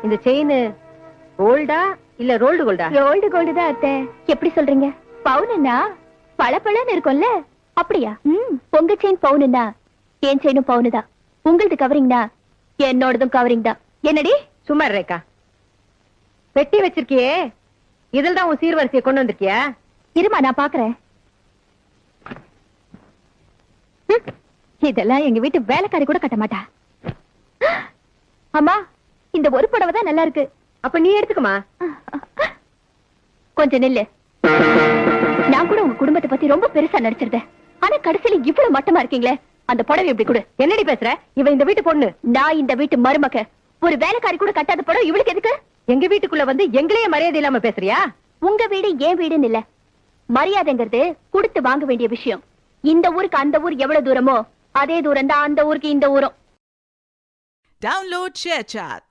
இந்த செயின் கோல்டா இல்ல ரோல்டு கோல்டா? ரோல்டு கோல்டு தான் அத்தை. எப்படி சொல்றீங்க? பவுனுன்னா பளபளன்னு இருக்கும்ல, அப்படியா? உங்க செயின் பவுனுன்னா என் செயினும் பவுனு தான். உங்களது கவரிங்னா என்னோடதும் கவரிங் தான். என்னடி? சும்மா ரேக்கா, பெட்டி வச்சிருக்கியே, இதில் தான் உன் சீர்வரிசையை கொண்டு வந்திருக்கியா? இருமா நான் பாக்குறேன். இதெல்லாம் எங்க வீட்டு வேலைக்காரி கூட கட்ட மாட்டா. அம்மா, இந்த ஒரு புடவை தான் நல்லா இருக்கு. அப்ப நீ எடுத்துக்கமா. கொஞ்சம் நில்லு. நான் கூட உங்க குடும்பத்தை பத்தி ரொம்ப பெருசா நடிச்சிருந்தேன். ஆனா கடைசியில இவ்வளவு மட்டமா இருக்கீங்களே. அந்த புடவை எப்படி கொடு. என்னடி பேசுற? இவ இந்த வீட்டு பொண்ணு. நான் இந்த வீட்டு மருமக. ஒரு வேலைக்காரி கூட கட்டாத புடவை இவளுக்கு எதுக்கு? எங்க வீட்டுக்குள்ள வந்து எங்களையே மரியாதை இல்லாம பேசுறியா? உங்க வீடு ஏன் வீடுன்னு இல்ல, மரியாதைங்கிறது கொடுத்து வாங்க வேண்டிய விஷயம். இந்த ஊருக்கு அந்த ஊர் எவ்வளவு தூரமோ அதே தூரம் தான் அந்த ஊருக்கு இந்த ஊரும். Download ShareChat.